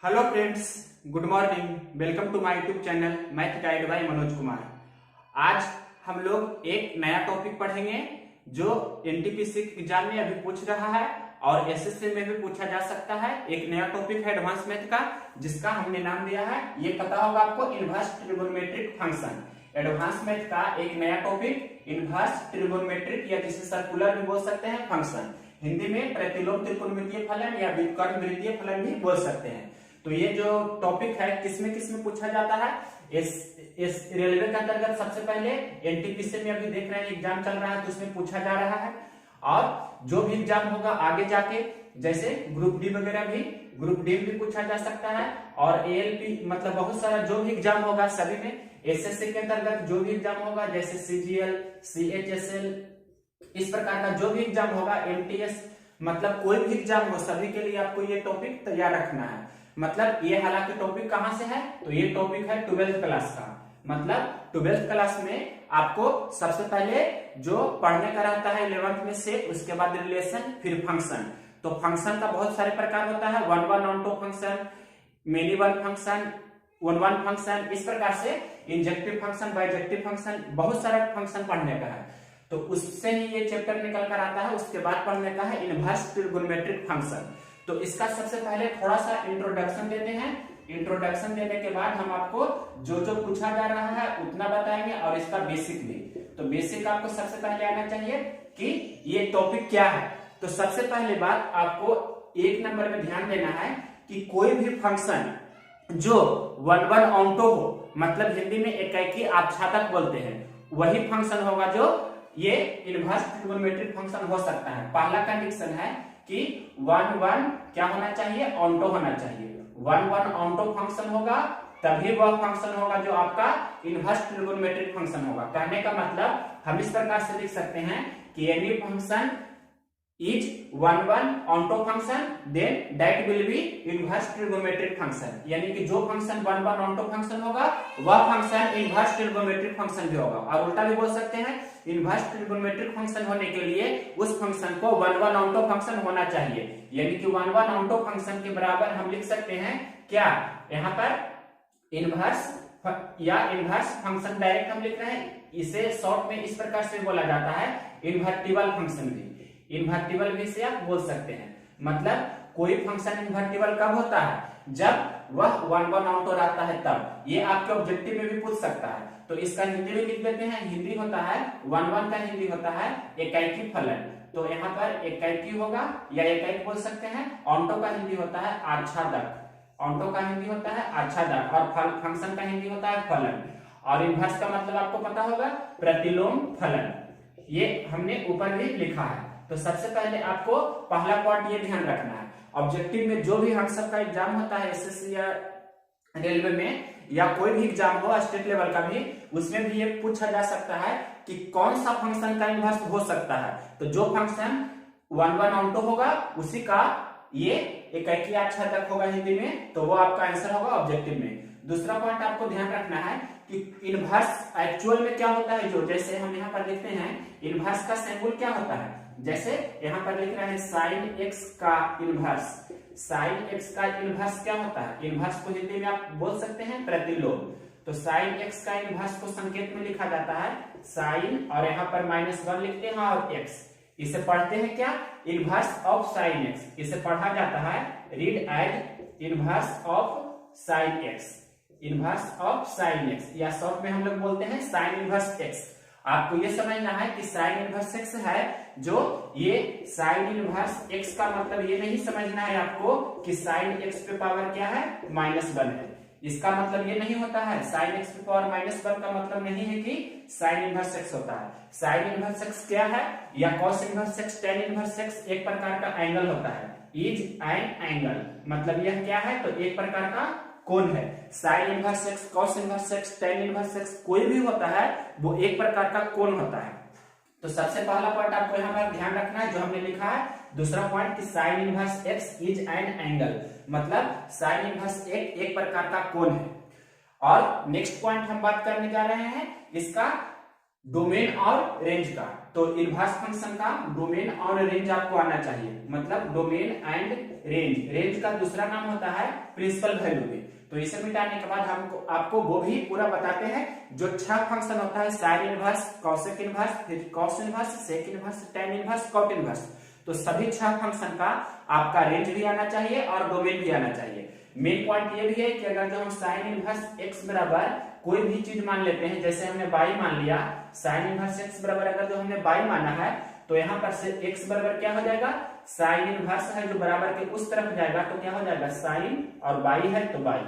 Hello friends, good morning. Welcome to my YouTube channel math guide by Manoj Kumar. आज हम लोग एक नया टॉपिक पढ़ेंगे जो एनटीपीसी एग्जाम में अभी पूछ रहा है और एसएससी में भी पूछा जा सकता है। एक नया टॉपिक है एडवांस मैथ का, जिसका हमने नाम दिया है, ये पता होगा आपको, inverse trigonometric function. Advance math का एक नया टॉपिक इनवर्स ट्रिगोनोमेट्रिक या जिसे सर्कुलर भी बोल सकते हैं फंक्शन, हिंदी में प्रतिलोम त्रिकोणमितीय फलन या व्युत्क्रम वृत्तीय फलन भी बोल सकते हैं। तो ये जो टॉपिक है किसमें पूछा जाता है, इस रेलवे के अंतर्गत सबसे पहले एनटीपीसी में अभी देख रहे हैं एग्जाम चल रहा है तो उसमें पूछा जा रहा है। और जो भी एग्जाम होगा आगे जाके, जैसे ग्रुप डी वगैरह भी, ग्रुप डी भी पूछा जा सकता है। और एएलपी मतलब बहुत सारा जो भी एग्जाम होगा सभी में, एसएससी के अंतर्गत जो भी एग्जाम होगा जैसे सीजीएल, सीएचएसएल, इस प्रकार का जो भी एग्जाम होगा, एमटीएस, मतलब कोई भी एग्जाम हो सभी के लिए आपको ये टॉपिक तैयार रखना है। मतलब ये हालांकि टॉपिक कहां से है, तो ये टॉपिक है 12th क्लास का। मतलब 12th क्लास में आपको सबसे पहले जो पढ़ने का रहता है 11th में से, उसके बाद रिलेशन, फिर फंक्शन। तो फंक्शन का बहुत सारे प्रकार होता है, one one onto function, many one function, one one function, इस प्रकार से इंजेक्टिव फंक्शन, बाइजेक्टिव फंक्शन, बहुत सारा फंक्शन पढ़ने का है। तो उससे ही ये चैप्टर निकल कर आता है। उसके बाद पढ़ने का है इनवर्स ट्रिगोनोमेट्रिक फंक्शन। तो इसका सबसे पहले थोड़ा सा इंट्रोडक्शन देते हैं। इंट्रोडक्शन देने के बाद हम आपको जो जो पूछा जा रहा है उतना बताएंगे और इसका बेसिक भी। तो बेसिक आपको सबसे पहले आना चाहिए कि ये टॉपिक क्या है। तो सबसे पहले बात आपको एक नंबर में ध्यान देना है कि कोई भी फंक्शन जो वन वन ऑन्टो हो, मतलब हिंदी में एकाएकी आच्छादक बोलते हैं, वही फंक्शन होगा जो ये इनवर्स ट्रिगोनोमेट्रिक फंक्शन हो सकता है। पहला कंडीशन है कि वन वन क्या होना चाहिए, ऑन्टो होना चाहिए। वन वन ऑन्टो फंक्शन होगा तभी वह फंक्शन होगा जो आपका इनवर्स ट्रिगोनोमेट्रिक फंक्शन होगा। कहने का मतलब हम इस प्रकार से लिख सकते हैं कि any function is one one onto function then that will be inverse trigonometric function. यानी कि जो function one one onto function होगा वह फंक्शन इनवर्स ट्रिगोनोमेट्रिक फंक्शन भी होगा। और उल्टा भी बोल सकते हैं, इनवर्स ट्रिगोनोमेट्रिक फंक्शन होने के लिए उस फंक्शन को वन वन ऑन्टो फंक्शन होना चाहिए। यानी कि वन वन ऑन्टो फंक्शन के बराबर हम लिख सकते हैं क्या, यहाँ पर इनवर्स या इनवर्स फंक्शन डायरेक्ट हम लिख रहे हैं। इसे शॉर्ट में इस प्रकार से बोला जाता है इन्वर्टिबल फंक्शन भी, इन्वर्टिबल भी से आप बोल सकते हैं। मतलब कोई फंक्शन इन्वर्टिबल कब होता है, जब वह वन वन ऑन्टो रहता है तब। ये आपके ऑब्जेक्टिव में भी पूछ सकता है। तो इसका हिंदी में लिख देते हैं। हिंदी होता है वन वन का हिंदी होता है एकाएकी फलन। तो यहाँ पर एकाएकी होगा या एकाएक बोल सकते हैं। ऑन्टो का हिंदी होता है आच्छादक, ऑन्टो का हिंदी होता है आच्छादक, और फंक्शन का हिंदी होता है फलन। और इनवर्स का मतलब आपको पता होगा प्रतिलोम फलन। ये हमने ऊपर भी लिखा है। तो सबसे पहले आपको पहला पॉइंट ये ध्यान रखना है, ऑब्जेक्टिव में जो भी हम सबका एग्जाम होता है एसएससी या रेलवे में या कोई भी एग्जाम हो स्टेट लेवल का भी, उसमें भी ये पूछा जा सकता है कि कौन सा फंक्शन का इनवर्स हो सकता है। तो जो फंक्शन वन वन ऑन्टो होगा उसी का ये एकाएकी आच्छादक होगा हिंदी में, तो वो आपका आंसर होगा ऑब्जेक्टिव में। दूसरा पॉइंट आपको ध्यान रखना है कि इनवर्स एक्चुअल में क्या होता है। जो जैसे हम यहाँ पर लिखते हैं इनवर्स का सिंबल क्या होता है, जैसे यहाँ पर लिख रहे हैं साइन एक्स का इनवर्स। साइन एक्स का इनवर्स क्या होता है, इनवर्स को हिंदी में आप बोल सकते हैं प्रतिलोम। तो साइन एक्स का इनवर्स को संकेत में लिखा जाता है साइन, और यहाँ पर -1 लिखते हैं और एक्स। इसे पढ़ते हैं क्या, इनवर्स ऑफ साइन एक्स। इसे पढ़ा जाता है read as inverse of sine x, inverse of sine x, या शॉर्ट में हम लोग बोलते हैं साइन इनवर्स एक्स। आपको ये समझना है कि साइन इनवर्स एक्स है जो ये साइन इनवर्स एक्स का मतलब ये नहीं समझना है आपको कि साइन एक्स पे पावर क्या है, -1 है। इसका मतलब ये नहीं होता है, साइन एक्स पे पावर -1 का मतलब नहीं है कि साइन इनवर्स एक्स होता है। साइन इनवर्स एक्स क्या है, या cos inverse x, tan inverse x एक प्रकार का एंगल होता है। इज एन एंगल, मतलब यह क्या है, तो एक प्रकार का कोण है। Sine inverse x, cos inverse x, tan inverse x कोई भी होता है वो एक प्रकार का कोण होता है। तो सबसे पहला पॉइंट आपको यहाँ पर ध्यान रखना है जो हमने लिखा है। दूसरा पॉइंट कि sine inverse x is an angle, मतलब साइन इनवर्स एक्स एक प्रकार का कोण है। और नेक्स्ट पॉइंट हम बात करने जा रहे हैं इसका डोमेन और रेंज का। तो इनवर्स फंक्शन का डोमेन और रेंज आपको आना चाहिए, मतलब डोमेन एंड रेंज। रेंज का दूसरा नाम होता है प्रिंसिपल वैल्यू भी। तो इसे मिटाने के बाद हमको आपको वो भी पूरा बताते हैं। जो 6 फंक्शन होता है, साइन इनवर्स, कॉसेक इनवर्स, फिर cos inverse, sec inverse, tan inverse, cot inverse, तो सभी 6 फंक्शन का आपका रेंज भी आना चाहिए और डोमेन भी आना चाहिए। मेन पॉइंट ये भी है कि अगर जो हम साइन इनवर्स एक्स बराबर कोई भी चीज मान लेते हैं, जैसे हमने बाई मान लिया, साइन इनवर्स एक्स बराबर अगर जो हमने बाई माना है, तो यहाँ पर से एक्स बराबर क्या हो जाएगा, साइन इनवर्स है जो बराबर के उस तरफ जाएगा, तो क्या हो जाएगा, साइन, और बाई है तो बाई।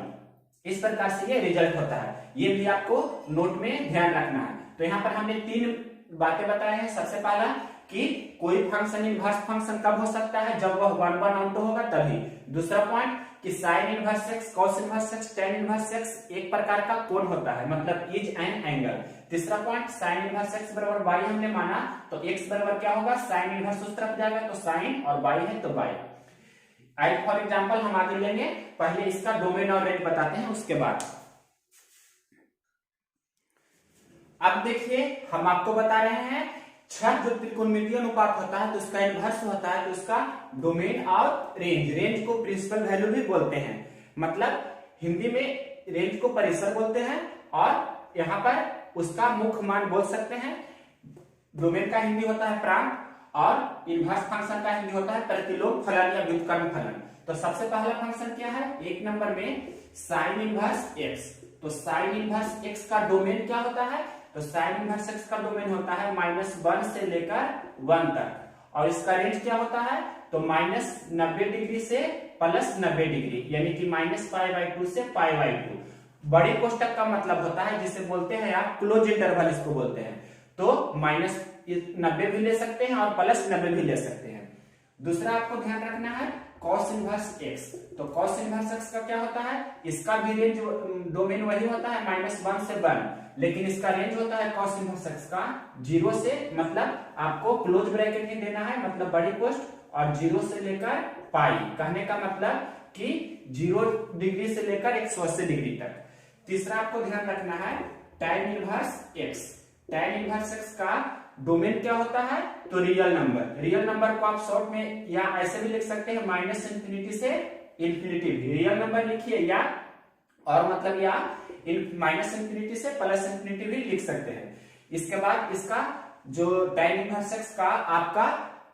इस प्रकार से ये रिजल्ट होता है, ये भी आपको नोट में ध्यान रखना है। तो यहाँ पर हमने 3 बातें बताए हैं। सबसे पहला कि कोई फंक्शन इनवर्स फंक्शन कब हो सकता है, जब वह 1 ऑन2 होगा तभी। दूसरा पॉइंट कि sine inverse x, cos inverse x, tan inverse x एक प्रकार का कोण होता है, मतलब इज एन एंगल। तीसरा पॉइंट, साइन इनवर्स एक्स बराबर बाई हमने माना, तो एक्स बराबर क्या होगा, साइन इनवर्स उस तरफ जाएगा तो साइन, और बाई है तो बाई। आई फॉर एग्जाम्पल हम आगे लेंगे, पहले इसका डोमेन और रेंज बताते हैं उसके बाद। अब देखिए हम आपको बता रहे हैं 6 जो त्रिकोणमितीय अनुपात होता है तो उसका इनवर्स होता है, तो उसका डोमेन और रेंज। रेंज को प्रिंसिपल वैल्यू भी बोलते हैं, मतलब हिंदी में रेंज को परिसर बोलते हैं, और यहाँ पर उसका मुख्य मान बोल सकते हैं। डोमेन का हिंदी होता है प्रांत, और इनवर्स फंक्शन का हिंदी होता है प्रतिलोम फलन या व्युत्क्रम फलन। तो सबसे पहला फंक्शन क्या है, 1 नंबर में साइन इनवर्स एक्स। तो साइन इनवर्स एक्स का डोमेन क्या होता है, तो साइन इनवर्स एक्स का डोमेन होता है -1 से लेकर 1 तक, और इसका रेंज क्या होता है, तो -90 डिग्री से +90 डिग्री, यानी कि -π/2 से π/2। बड़ी कोष्टक का मतलब होता है जिसे बोलते हैं आप क्लोज इंटरवल, इसको बोलते हैं। तो -90 भी ले सकते हैं और +90 भी ले सकते हैं। दूसरा आपको ध्यान रखना है कॉस इनवर्स एक्स। तो कॉस इनवर्स एक्स का क्या होता है, इसका भी रेंज डोमेन वही होता है -1 से 1, लेकिन इसका रेंज होता है कॉस इनवर्स एक्स का 0 से, मतलब आपको क्लोज ब्रैकेट ही देना है, मतलब बड़ी कोष्ट, और 0 से लेकर पाई। कहने का मतलब कि 0 डिग्री से लेकर 180 डिग्री तक। तीसरा आपको ध्यान रखना है tan inverse x. tan inverse x का डोमेन क्या होता है, तो रियल नंबर। रियल नंबर को आप शॉर्ट में या ऐसे भी लिख सकते हैं, -∞ से इंफिनिटी भी रियल नंबर लिखिए, या और मतलब या -∞ से +∞ भी लिख सकते हैं। इसके बाद इसका जो tan इनवर्स एक्स का आपका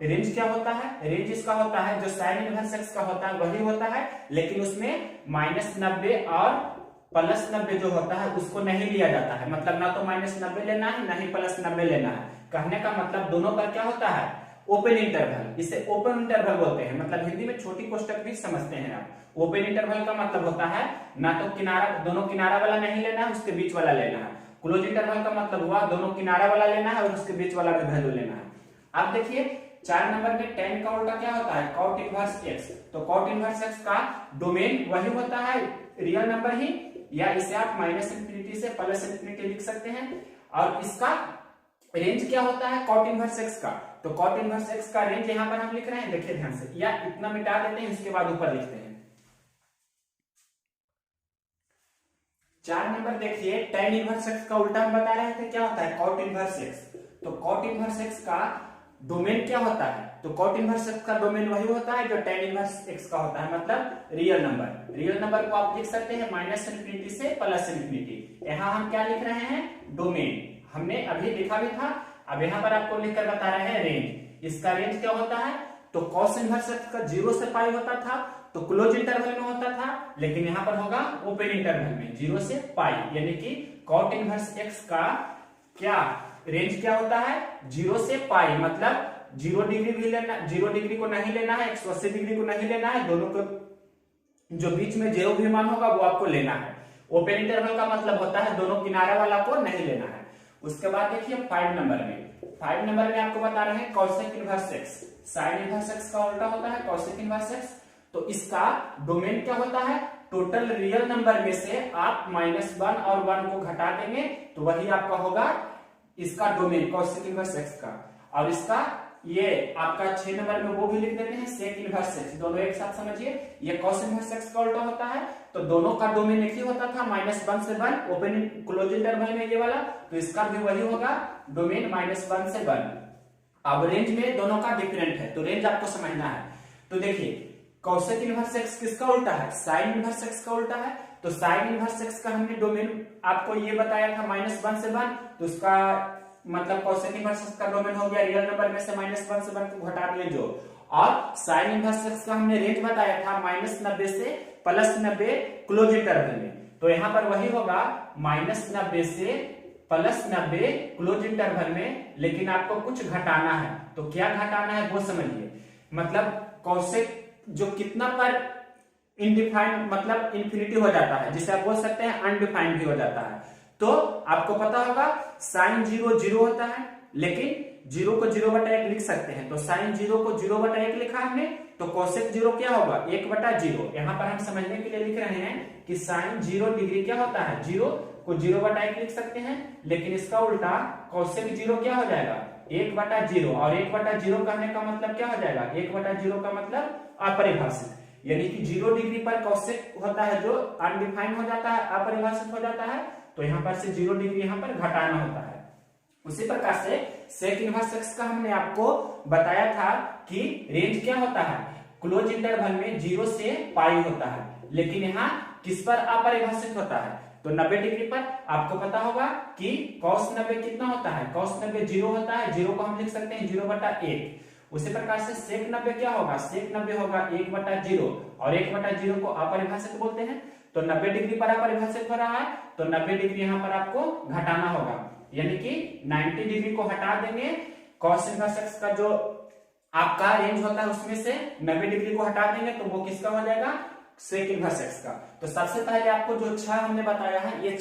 रेंज क्या होता है, रेंज इसका होता है जो साइन इनवर्स एक्स का होता है वही होता है, लेकिन उसमें -90 और +90 जो होता है उसको नहीं लिया जाता है, मतलब ना तो -90 लेना है ना ही +90 लेना है। कहने का मतलब दोनों पर क्या होता है, ओपन इंटरवल। इसे ओपन इंटरवल बोलते हैं, मतलब हिंदी में छोटी कोष्टक भी समझते हैं आप। ओपन इंटरवल का मतलब होता है ना तो किनारा, दोनों किनारा वाला नहीं लेना है, उसके बीच वाला लेना है। क्लोज इंटरवल का मतलब हुआ दोनों किनारा वाला लेना है और उसके बीच वाला भी वैल्यू लेना है। अब देखिए 4 नंबर में tan का उल्टा क्या होता है, कॉट इनवर्स एक्स। तो कॉट इनवर्स एक्स का डोमेन वही होता है रियल नंबर ही, या इसे आप -∞ से +∞ लिख सकते हैं। और इसका रेंज क्या होता है कॉट इनवर्स एक्स का, तो कॉट इनवर्स एक्स का रेंज यहां पर हम लिख रहे हैं, देखिए ध्यान से, या इतना मिटा देते हैं उसके बाद ऊपर लिखते हैं। 4 नंबर देखिए tan इनवर्स एक्स का उल्टा हम बता रहे थे क्या होता है, कॉट इनवर्स एक्स। तो कॉट इनवर्स एक्स का डोमेन क्या होता है, तो कॉट इनवर्स एक्स का डोमेन वही होता है जो tan इनवर्स एक्स का होता है, मतलब रियल नंबर। रियल नंबर को आप लिख सकते हैं -∞ से +∞। यहाँ हम क्या लिख रहे हैं, डोमेन हमने अभी लिखा भी था, अब यहाँ पर आपको लिखकर बता रहे हैं रेंज। इसका रेंज क्या होता है, तो कॉस इनवर्स एक्स का 0 से पाई होता था, तो क्लोज इंटरवल में होता था, लेकिन यहाँ पर होगा ओपन इंटरवल में 0 से पाई, यानी कि कॉट इनवर्स एक्स का क्या रेंज क्या होता है, 0 से पाई, मतलब 0 डिग्री भी लेना, 0 डिग्री को नहीं लेना है, 180 डिग्री को नहीं लेना है, दोनों को जो बीच में जो भी मान होगा वो आपको लेना है। ओपन इंटरवल का मतलब होता है दोनों किनारा वाला को नहीं लेना है। उसके बाद देखिए 5 नंबर में आपको बता रहे हैं cosec inverse x. Sine inverse x का उल्टा होता है कॉसेक इनवर्स एक्स। तो इसका डोमेन क्या होता है, टोटल रियल नंबर में से आप -1 और 1 को घटा देंगे तो वही आपका होगा इसका डोमेन कॉसेक इनवर्स एक्स का। और इसका ये आपका 6 नंबर में वो भी लिख देते हैं सेक इनवर्स एक्स, दोनों एक साथ समझिए। ये कॉस इनवर्स एक्स का उल्टा होता है, तो दोनों का डोमेन एक ही होता था, -1 से 1 ओपन क्लोज इंटरवल में ये वाला, तो इसका भी वही होगा, डोमेन -1 से 1। अब रेंज में दोनों का डिफरेंट है, तो रेंज आपको समझना है। तो देखिए कॉसेक इनवर्स एक्स किसका उल्टा है, साइन इनवर्स एक्स का उल्टा है। तो साइन इनवर्स एक्स का हमने डोमेन आपको ये बताया था -1 से 1, तो उसका मतलब कॉसेक इनवर्स एक्स का डोमेन हो गया रियल नंबर में से -1 से 1 को घटा दिए जो, और साइन इनवर्स एक्स का हमने रेंज बताया था -90 से +90 क्लोज इंटरवल में, तो यहां पर वही होगा -90 से +90 क्लोज इंटरवल में, लेकिन आपको कुछ घटाना है। तो क्या घटाना है वो समझिए, मतलब कॉसेक जो कितना पर इनडिफाइंड मतलब इंफिनिटी हो जाता है, जिसे आप बोल सकते हैं अनडिफाइंड भी हो जाता है। तो आपको पता होगा साइन 0 0 होता है, लेकिन 0 को 0/1 लिख सकते हैं, तो साइन 0 को 0/1 लिखा हमने, तो कोसेक 0 क्या होगा 1/0। यहां पर हम समझने के लिए लिख रहे हैं कि साइन 0 डिग्री क्या होता है, 0 को 0/1 लिख सकते हैं, लेकिन इसका उल्टा कोसेक 0 क्या हो जाएगा 1/0, और 1/0 कहने का मतलब क्या हो जाएगा, 1/0 का मतलब अपरिभाषित, यानी कि 0 डिग्री पर कोसेक होता है जो अनडिफाइंड हो जाता है, अपरिभाषित हो जाता है, तो यहां पर से 0 डिग्री यहां पर घटाना होता है। उसी प्रकार से सेक इनवर्स एक्स का हमने आपको बताया था कि रेंज क्या होता है, क्लोज इंटरवल में 0 से पाई होता है, लेकिन यहाँ किस पर अपरिभाषित होता है, तो 90 डिग्री पर। आपको पता होगा कि cos 90 कितना होता है, cos 90 0 होता है, 0 को हम लिख सकते हैं 0/1। उसी प्रकार से सेक 90 क्या होगा, सेक 90 होगा 1/0, और 1/0 को अपरिभाषित बोलते हैं, तो 90 डिग्री पर अपरिभाषित हो रहा है, तो 90 डिग्री यहाँ पर आपको घटाना होगा, यानी कि 90 डिग्री को हटा देंगे, cos इनवर्स एक्स का जो आपका रेंज होता है उसमें से 90 डिग्री को हटा देंगे, तो वो किसका हो जाएगा, सेक इनवर्स एक्स का। तो सबसे पहले आपको जो 6 हमने बताया है, ये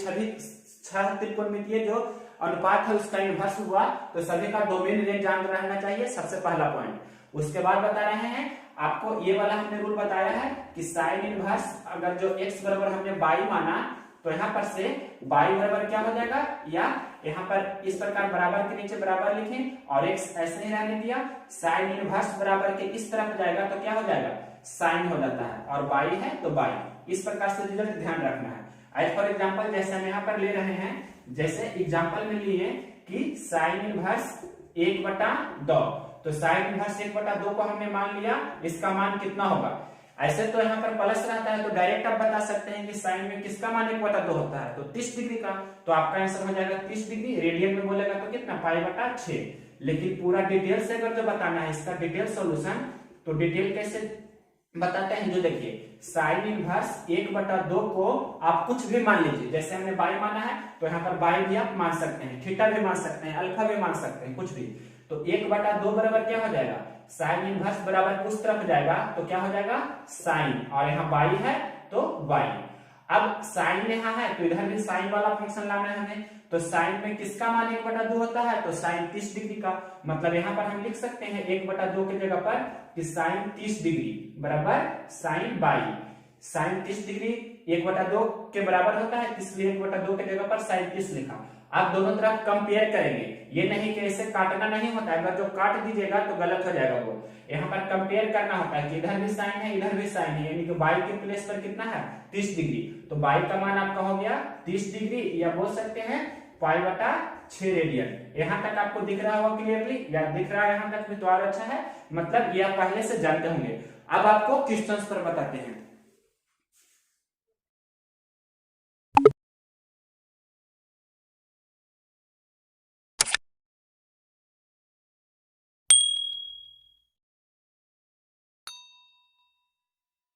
6 त्रिकोणमितीय जो अनुपात है उसका इनवर्स हुआ, तो सभी का डोमेन रेंज जान रहना चाहिए, सबसे पहला पॉइंट। उसके बाद बता रहे हैं आपको ये वाला हमने रूल बताया है कि साइन इनवर्स अगर जो x बराबर हमने बाई माना, तो यहाँ पर से बाई बराबर क्या हो जाएगा, या यहाँ पर इस प्रकार बराबर के नीचे बराबर लिखें और x ऐसे ही रहने दिया, साइन इनवर्स बराबर के इस तरफ जाएगा तो क्या हो जाएगा, साइन हो जाता है, और बाई है तो बाई। इस प्रकार से रिजल्ट ध्यान रखना है। एज फॉर एग्जाम्पल जैसे हम यहाँ पर ले रहे हैं, जैसे एग्जाम्पल में लिए कि साइन इनवर्स 1/2, तो साइन इनवर्स 1/2 को हमने मान लिया, इसका मान कितना होगा, ऐसे तो यहाँ पर प्लस रहता है, तो डायरेक्ट आप बता सकते हैं कि साइन में किसका मान 1/2 होता है, तो 30 डिग्री का, तो आपका आंसर हो जाएगा 30 डिग्री। रेडियन में बोलेगा तो कितना, π/6। लेकिन पूरा डिटेल से अगर जो बताना है इसका डिटेल सोल्यूशन, तो डिटेल कैसे बताते हैं, जो देखिए साइन इनवर्स 1/2 को आप कुछ भी मान लीजिए, जैसे हमने बाई माना है तो यहाँ पर बाई भी आप मान सकते हैं, थीटा भी मान सकते हैं, अल्फा भी मान सकते हैं, कुछ भी। तो 1/2 बराबर क्या हो जाएगा, साइन इनवर्स बराबर उस तरफ जाएगा तो क्या हो जाएगा साइन, और यहाँ बाई है तो बाई। अब साइन यहाँ है तो इधर भी साइन वाला फंक्शन लाना है हमें, तो साइन में किसका मान 1/2 होता है, तो साइन 30 डिग्री का, मतलब यहाँ पर हम लिख सकते हैं 1/2 की जगह पर कि साइन 30 डिग्री बराबर साइन बाई। साइन 30 डिग्री 1/2 के बराबर होता है, इसलिए 1/2 की जगह पर साइन 30 लिखा। आप दोनों तरफ कंपेयर करेंगे, ये नहीं कि ऐसे काटना नहीं होता है, अगर जो काट दीजिएगा तो गलत हो जाएगा वो। यहाँ पर कंपेयर करना होता है कि इधर भी साइन है इधर भी साइन है, यानी कि बाई के प्लेस पर कितना है 30 डिग्री, तो बाई का मान आपका हो गया 30 डिग्री, या बोल सकते हैं π/6 रेडियन। यहाँ तक आपको दिख रहा होगा क्लियरली, या दिख रहा है यहाँ तक भी तो और अच्छा है, मतलब ये आप पहले से जानते होंगे। अब आपको क्वेश्चंस पर बताते हैं।